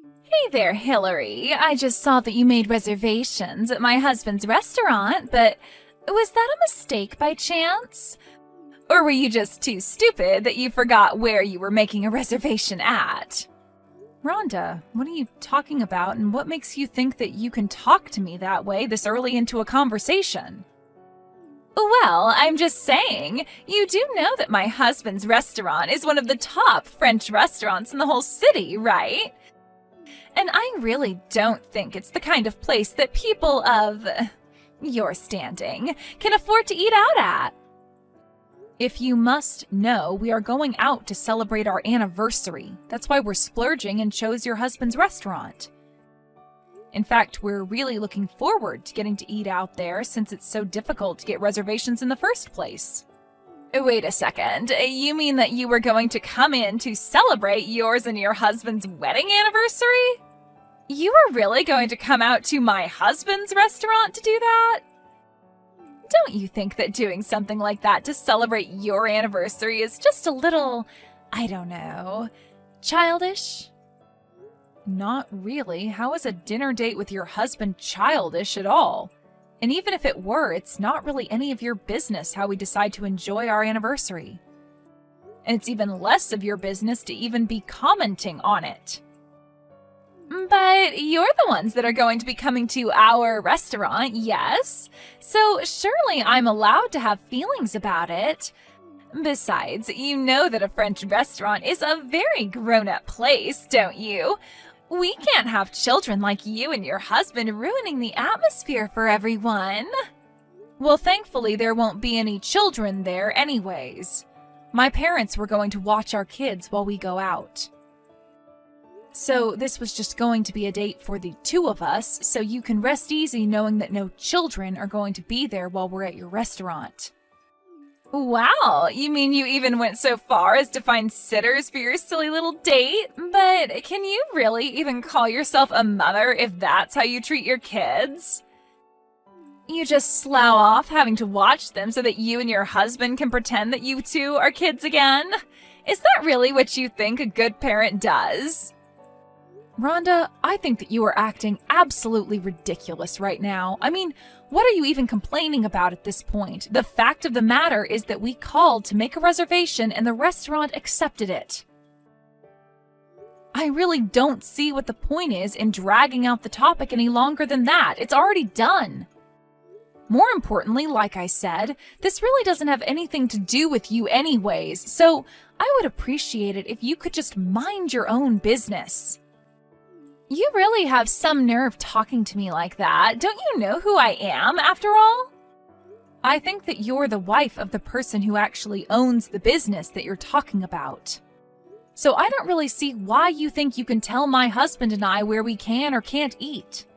Hey there, Hillary. I just saw that you made reservations at my husband's restaurant, but was that a mistake by chance? Or were you just too stupid that you forgot where you were making a reservation at? Rhonda, what are you talking about, and what makes you think that you can talk to me that way this early into a conversation? Well, I'm just saying, you do know that my husband's restaurant is one of the top French restaurants in the whole city, right? And I really don't think it's the kind of place that people of your standing can afford to eat out at. If you must know, we are going out to celebrate our anniversary. That's why we're splurging and chose your husband's restaurant. In fact, we're really looking forward to getting to eat out there since it's so difficult to get reservations in the first place. Wait a second, you mean that you were going to come in to celebrate yours and your husband's wedding anniversary? You were really going to come out to my husband's restaurant to do that? Don't you think that doing something like that to celebrate your anniversary is just a little, I don't know, childish? Not really. How is a dinner date with your husband childish at all? And even if it were, it's not really any of your business how we decide to enjoy our anniversary. And it's even less of your business to even be commenting on it. But you're the ones that are going to be coming to our restaurant, yes? So surely I'm allowed to have feelings about it. Besides, you know that a French restaurant is a very grown-up place, don't you? We can't have children like you and your husband ruining the atmosphere for everyone. Well, thankfully there won't be any children there anyways. My parents were going to watch our kids while we go out. So this was just going to be a date for the two of us, so you can rest easy knowing that no children are going to be there while we're at your restaurant. Wow, you mean you even went so far as to find sitters for your silly little date? But can you really even call yourself a mother if that's how you treat your kids? You just slough off having to watch them so that you and your husband can pretend that you two are kids again? Is that really what you think a good parent does? Rhonda, I think that you are acting absolutely ridiculous right now. I mean, what are you even complaining about at this point? The fact of the matter is that we called to make a reservation and the restaurant accepted it. I really don't see what the point is in dragging out the topic any longer than that. It's already done. More importantly, like I said, this really doesn't have anything to do with you anyways, so I would appreciate it if you could just mind your own business. You really have some nerve talking to me like that. Don't you know who I am, after all? I think that you're the wife of the person who actually owns the business that you're talking about. So I don't really see why you think you can tell my husband and I where we can or can't eat.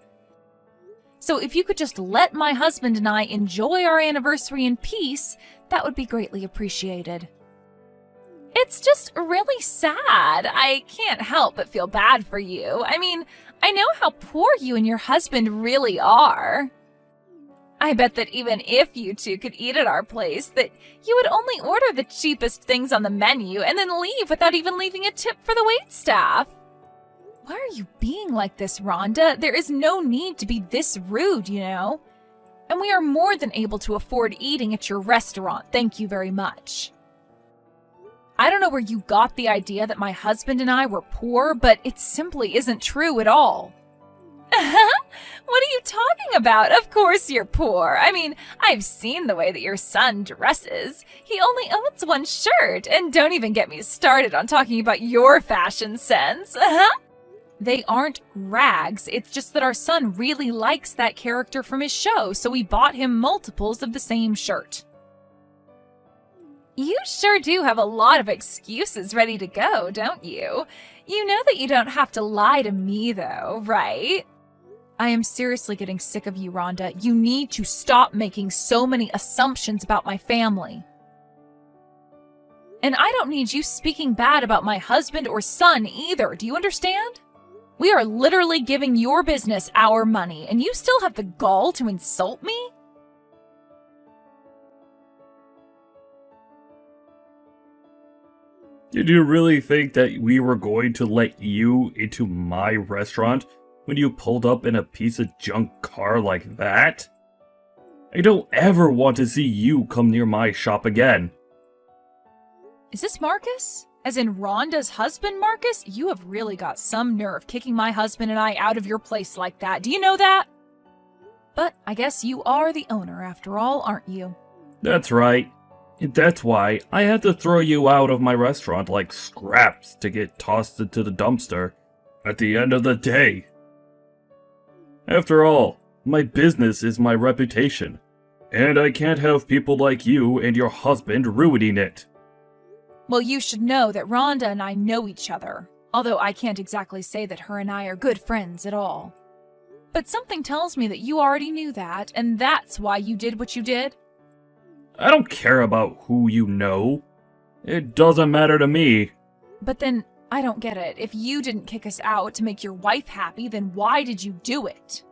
So if you could just let my husband and I enjoy our anniversary in peace, that would be greatly appreciated. It's just really sad. I can't help but feel bad for you. I mean, I know how poor you and your husband really are. I bet that even if you two could eat at our place, that you would only order the cheapest things on the menu and then leave without even leaving a tip for the waitstaff. Why are you being like this, Rhonda? There is no need to be this rude, you know. And we are more than able to afford eating at your restaurant, thank you very much. I don't know where you got the idea that my husband and I were poor, but it simply isn't true at all. What are you talking about? Of course you're poor. I mean, I've seen the way that your son dresses. He only owns one shirt, and don't even get me started on talking about your fashion sense. They aren't rags. It's just that our son really likes that character from his show, so we bought him multiples of the same shirt. You sure do have a lot of excuses ready to go, don't you? You know that you don't have to lie to me, though, right? I am seriously getting sick of you, Rhonda. You need to stop making so many assumptions about my family. And I don't need you speaking bad about my husband or son either, do you understand? We are literally giving your business our money, and you still have the gall to insult me? Did you really think that we were going to let you into my restaurant when you pulled up in a piece of junk car like that? I don't ever want to see you come near my shop again. Is this Marcus? As in Rhonda's husband, Marcus? You have really got some nerve kicking my husband and I out of your place like that. Do you know that? But I guess you are the owner after all, aren't you? That's right. That's why I had to throw you out of my restaurant like scraps to get tossed into the dumpster at the end of the day. After all, my business is my reputation, and I can't have people like you and your husband ruining it. Well, you should know that Rhonda and I know each other, although I can't exactly say that her and I are good friends at all. But something tells me that you already knew that, and that's why you did what you did. I don't care about who you know. It doesn't matter to me. But then, I don't get it. If you didn't kick us out to make your wife happy, then why did you do it?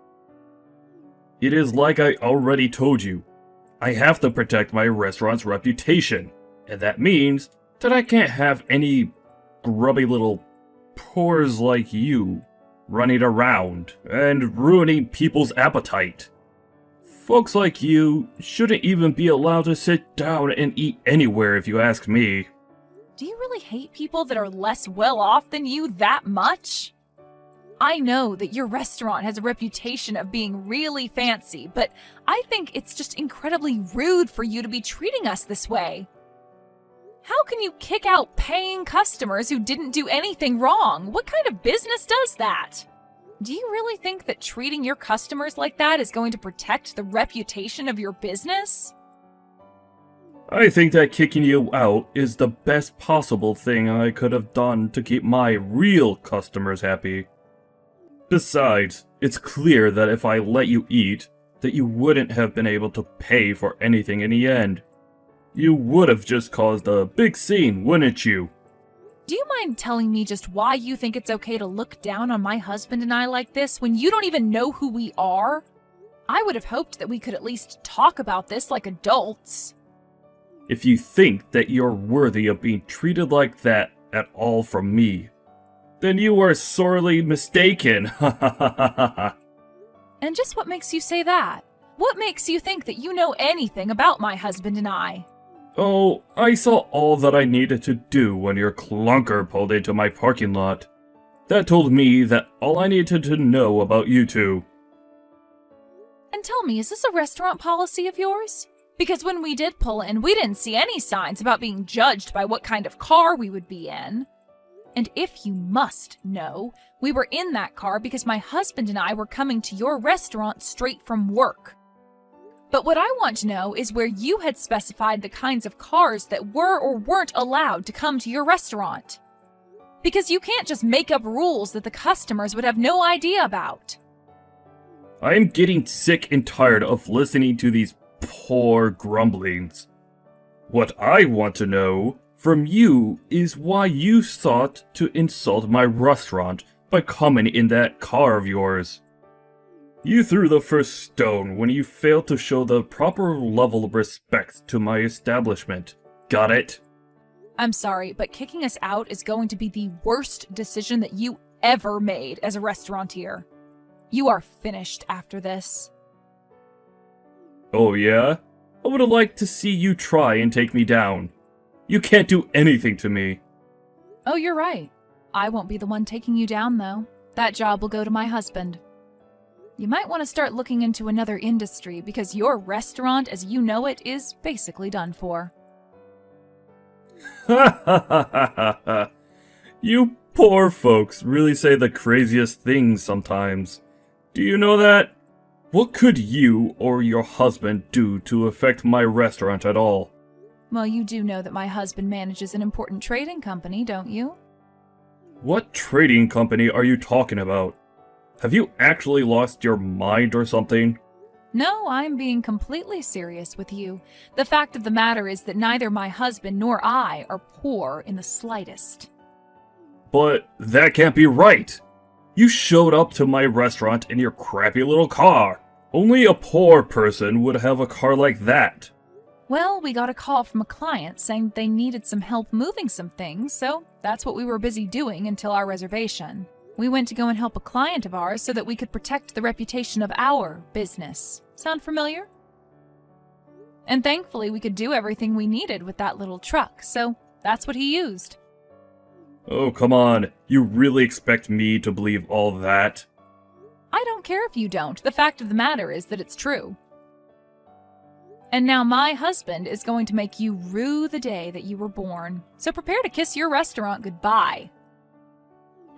It is like I already told you. I have to protect my restaurant's reputation, and that means that I can't have any grubby little pores like you running around and ruining people's appetite. Folks like you shouldn't even be allowed to sit down and eat anywhere if you ask me. Do you really hate people that are less well off than you that much? I know that your restaurant has a reputation of being really fancy, but I think it's just incredibly rude for you to be treating us this way. How can you kick out paying customers who didn't do anything wrong? What kind of business does that? Do you really think that treating your customers like that is going to protect the reputation of your business? I think that kicking you out is the best possible thing I could have done to keep my real customers happy. Besides, it's clear that if I let you eat, that you wouldn't have been able to pay for anything in the end. You would have just caused a big scene, wouldn't you? Do you mind telling me just why you think it's okay to look down on my husband and I like this when you don't even know who we are? I would have hoped that we could at least talk about this like adults. If you think that you're worthy of being treated like that at all from me, then you are sorely mistaken. And just what makes you say that? What makes you think that you know anything about my husband and I? Oh, I saw all that I needed to do when your clunker pulled into my parking lot. That told me that all I needed to know about you two. And tell me, is this a restaurant policy of yours? Because when we did pull in, we didn't see any signs about being judged by what kind of car we would be in. And if you must know, we were in that car because my husband and I were coming to your restaurant straight from work. But what I want to know is where you had specified the kinds of cars that were or weren't allowed to come to your restaurant. Because you can't just make up rules that the customers would have no idea about. I am getting sick and tired of listening to these poor grumblings. What I want to know from you is why you sought to insult my restaurant by coming in that car of yours. You threw the first stone when you failed to show the proper level of respect to my establishment. Got it? I'm sorry, but kicking us out is going to be the worst decision that you ever made as a restaurateur. You are finished after this. Oh yeah? I would have liked to see you try and take me down. You can't do anything to me. Oh, you're right. I won't be the one taking you down, though. That job will go to my husband. You might want to start looking into another industry because your restaurant, as you know it, is basically done for. Ha ha ha ha ha. You poor folks really say the craziest things sometimes. Do you know that? What could you or your husband do to affect my restaurant at all? Well, you do know that my husband manages an important trading company, don't you? What trading company are you talking about? Have you actually lost your mind or something? No, I'm being completely serious with you. The fact of the matter is that neither my husband nor I are poor in the slightest. But that can't be right. You showed up to my restaurant in your crappy little car. Only a poor person would have a car like that. Well, we got a call from a client saying they needed some help moving some things, so that's what we were busy doing until our reservation. We went to go and help a client of ours so that we could protect the reputation of our business. Sound familiar? And thankfully, we could do everything we needed with that little truck, so that's what he used. Oh, come on. You really expect me to believe all that? I don't care if you don't. The fact of the matter is that it's true. And now my husband is going to make you rue the day that you were born. So prepare to kiss your restaurant goodbye.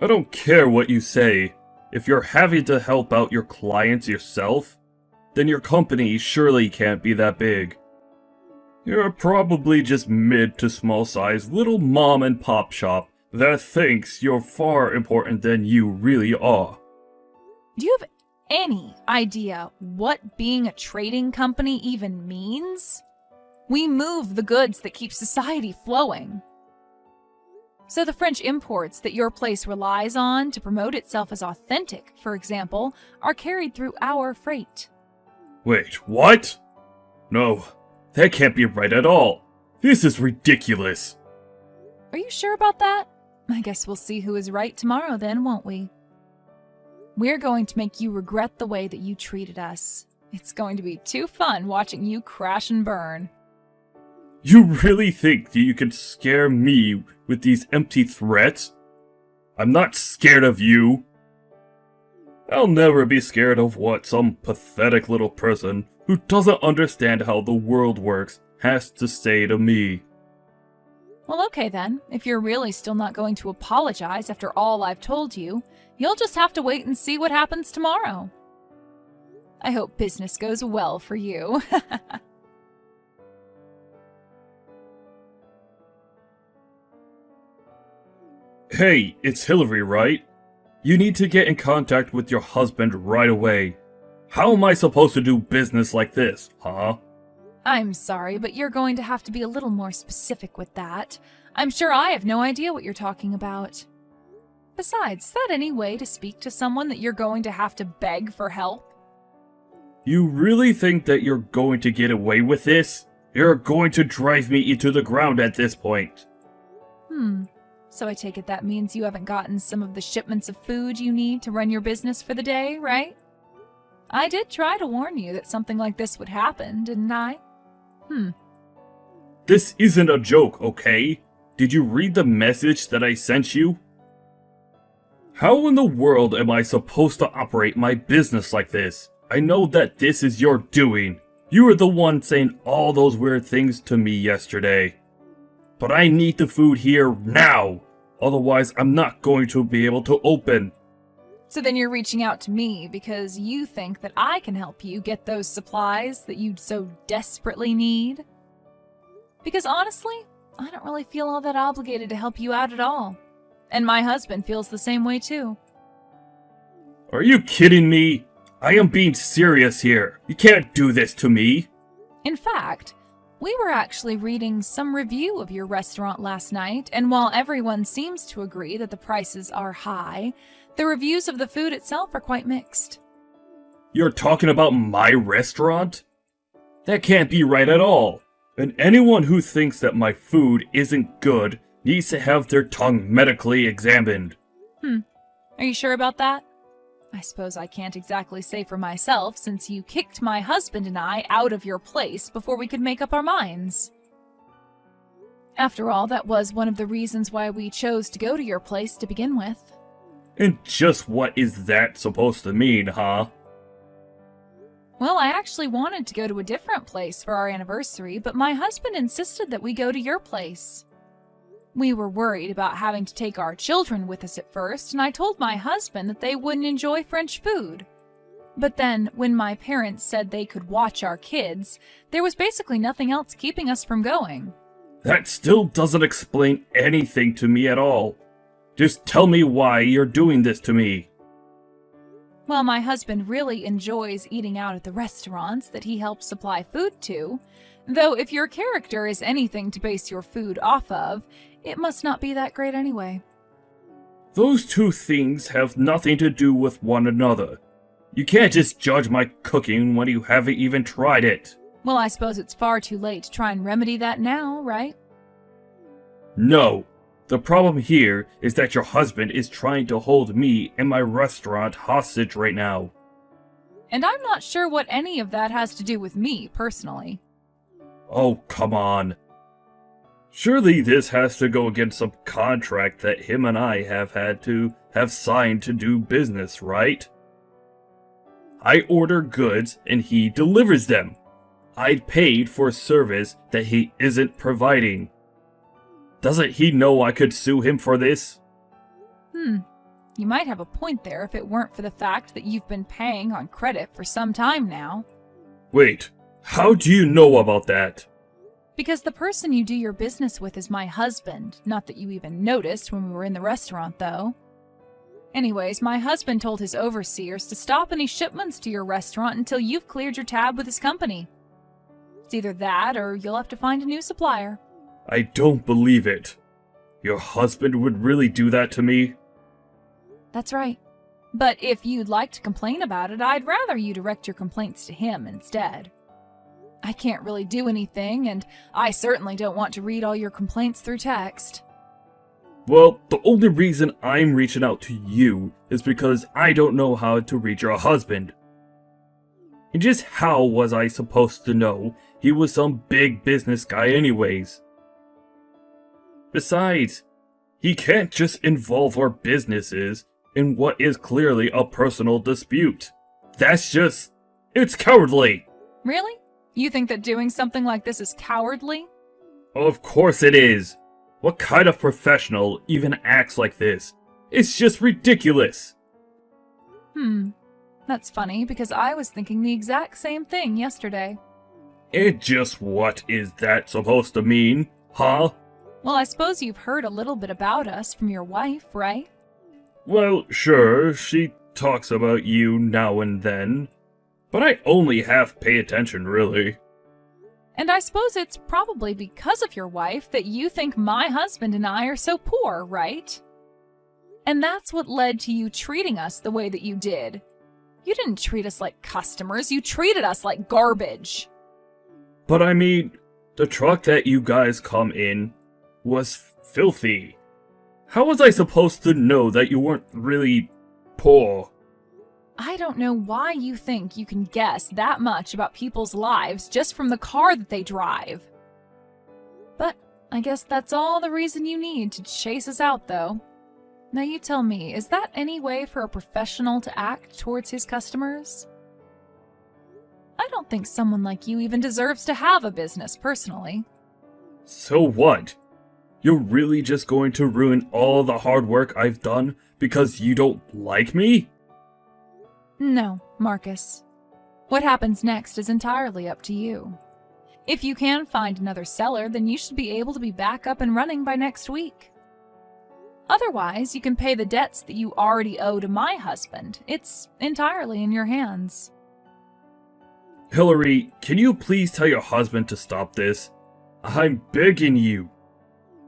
I don't care what you say. If you're having to help out your clients yourself, then your company surely can't be that big. You're probably just mid to small size little mom and pop shop that thinks you're far important than you really are. Do you have any idea what being a trading company even means? We move the goods that keep society flowing. So the French imports that your place relies on to promote itself as authentic, for example, are carried through our freight. Wait, what? No, that can't be right at all. This is ridiculous. Are you sure about that? I guess we'll see who is right tomorrow then, won't we? We're going to make you regret the way that you treated us. It's going to be too fun watching you crash and burn. You really think that you can scare me with these empty threats? I'm not scared of you. I'll never be scared of what some pathetic little person who doesn't understand how the world works has to say to me. Well, okay then. If you're really still not going to apologize after all I've told you, you'll just have to wait and see what happens tomorrow. I hope business goes well for you. Hey, it's Hillary, right? You need to get in contact with your husband right away. How am I supposed to do business like this, huh? I'm sorry, but you're going to have to be a little more specific with that. I'm sure I have no idea what you're talking about. Besides, is that any way to speak to someone that you're going to have to beg for help? You really think that you're going to get away with this? You're going to drive me into the ground at this point. So I take it that means you haven't gotten some of the shipments of food you need to run your business for the day, right? I did try to warn you that something like this would happen, didn't I? This isn't a joke, okay? Did you read the message that I sent you? How in the world am I supposed to operate my business like this? I know that this is your doing. You were the one saying all those weird things to me yesterday. But I need the food here now. Otherwise, I'm not going to be able to open. So then you're reaching out to me because you think that I can help you get those supplies that you so desperately need? Because honestly, I don't really feel all that obligated to help you out at all. And my husband feels the same way too. Are you kidding me? I am being serious here. You can't do this to me. In fact, we were actually reading some review of your restaurant last night, and while everyone seems to agree that the prices are high, the reviews of the food itself are quite mixed. You're talking about my restaurant? That can't be right at all. And anyone who thinks that my food isn't good needs to have their tongue medically examined. Are you sure about that? I suppose I can't exactly say for myself, since you kicked my husband and I out of your place before we could make up our minds. After all, that was one of the reasons why we chose to go to your place to begin with. And just what is that supposed to mean, huh? Well, I actually wanted to go to a different place for our anniversary, but my husband insisted that we go to your place. We were worried about having to take our children with us at first, and I told my husband that they wouldn't enjoy French food. But then, when my parents said they could watch our kids, there was basically nothing else keeping us from going. That still doesn't explain anything to me at all. Just tell me why you're doing this to me. Well, my husband really enjoys eating out at the restaurants that he helps supply food to, though if your character is anything to base your food off of, it must not be that great anyway. Those two things have nothing to do with one another. You can't just judge my cooking when you haven't even tried it. Well, I suppose it's far too late to try and remedy that now, right? No. The problem here is that your husband is trying to hold me and my restaurant hostage right now. And I'm not sure what any of that has to do with me, personally. Oh, come on. Surely this has to go against some contract that him and I have had to have signed to do business, right? I order goods and he delivers them. I'd paid for a service that he isn't providing. Doesn't he know I could sue him for this? You might have a point there if it weren't for the fact that you've been paying on credit for some time now. Wait, how do you know about that? Because the person you do your business with is my husband. Not that you even noticed when we were in the restaurant, though. Anyways, my husband told his overseers to stop any shipments to your restaurant until you've cleared your tab with his company. It's either that or you'll have to find a new supplier. I don't believe it. Your husband would really do that to me? That's right. But if you'd like to complain about it, I'd rather you direct your complaints to him instead. I can't really do anything, and I certainly don't want to read all your complaints through text. Well, the only reason I'm reaching out to you is because I don't know how to reach your husband. And just how was I supposed to know he was some big business guy anyways? Besides, he can't just involve our businesses in what is clearly a personal dispute. It's cowardly! Really? You think that doing something like this is cowardly? Of course it is! What kind of professional even acts like this? It's just ridiculous! That's funny, because I was thinking the exact same thing yesterday. And just what is that supposed to mean, huh? Well, I suppose you've heard a little bit about us from your wife, right? Well, sure, she talks about you now and then, but I only half pay attention, really. And I suppose it's probably because of your wife that you think my husband and I are so poor, right? And that's what led to you treating us the way that you did. You didn't treat us like customers, you treated us like garbage. But I mean, the truck that you guys come in was filthy. How was I supposed to know that you weren't really poor? I don't know why you think you can guess that much about people's lives just from the car that they drive. But I guess that's all the reason you need to chase us out, though. Now you tell me, is that any way for a professional to act towards his customers? I don't think someone like you even deserves to have a business, personally. So what? You're really just going to ruin all the hard work I've done because you don't like me? No, Marcus. What happens next is entirely up to you. If you can find another seller, then you should be able to be back up and running by next week. Otherwise, you can pay the debts that you already owe to my husband. It's entirely in your hands. Hillary, can you please tell your husband to stop this? I'm begging you.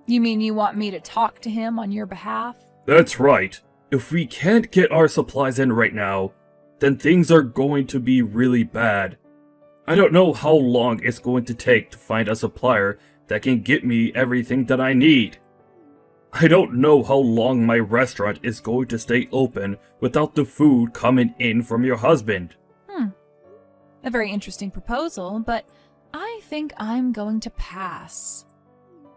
You mean you want me to talk to him on your behalf? That's right. If we can't get our supplies in right now, then things are going to be really bad. I don't know how long it's going to take to find a supplier that can get me everything that I need. I don't know how long my restaurant is going to stay open without the food coming in from your husband. A very interesting proposal, but I think I'm going to pass.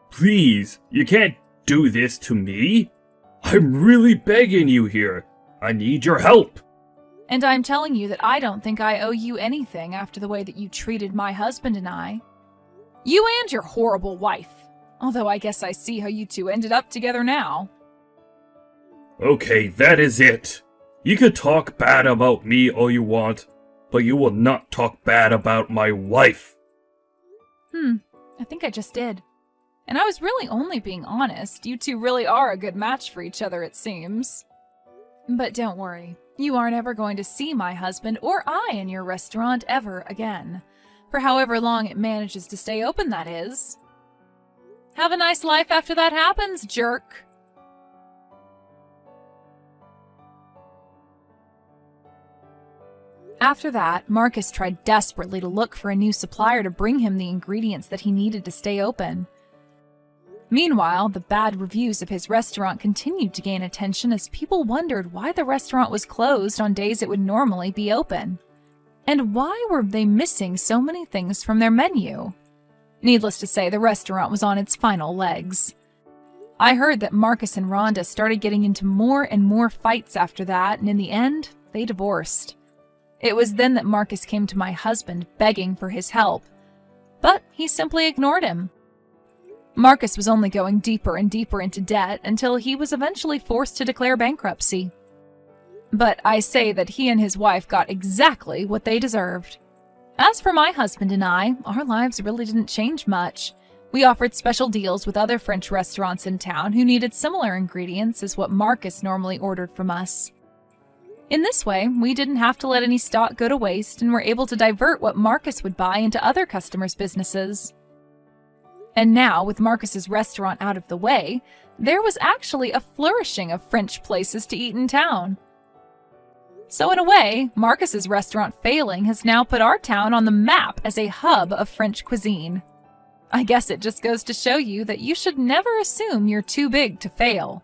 Please, you can't do this to me. I'm really begging you here. I need your help. And I'm telling you that I don't think I owe you anything after the way that you treated my husband and I. You and your horrible wife. Although I guess I see how you two ended up together now. Okay, that is it. You can talk bad about me all you want, but you will not talk bad about my wife. I think I just did. And I was really only being honest. You two really are a good match for each other, it seems. But don't worry. You aren't ever going to see my husband or I in your restaurant ever again. For however long it manages to stay open, that is. Have a nice life after that happens, jerk. After that, Marcus tried desperately to look for a new supplier to bring him the ingredients that he needed to stay open. Meanwhile, the bad reviews of his restaurant continued to gain attention as people wondered why the restaurant was closed on days it would normally be open. And why were they missing so many things from their menu? Needless to say, the restaurant was on its final legs. I heard that Marcus and Rhonda started getting into more and more fights after that, and in the end, they divorced. It was then that Marcus came to my husband begging for his help, but he simply ignored him. Marcus was only going deeper and deeper into debt until he was eventually forced to declare bankruptcy. But I say that he and his wife got exactly what they deserved. As for my husband and I, our lives really didn't change much. We offered special deals with other French restaurants in town who needed similar ingredients as what Marcus normally ordered from us. In this way, we didn't have to let any stock go to waste and were able to divert what Marcus would buy into other customers' businesses. And now, with Marcus's restaurant out of the way, there was actually a flourishing of French places to eat in town. So in a way, Marcus's restaurant failing has now put our town on the map as a hub of French cuisine. I guess it just goes to show you that you should never assume you're too big to fail.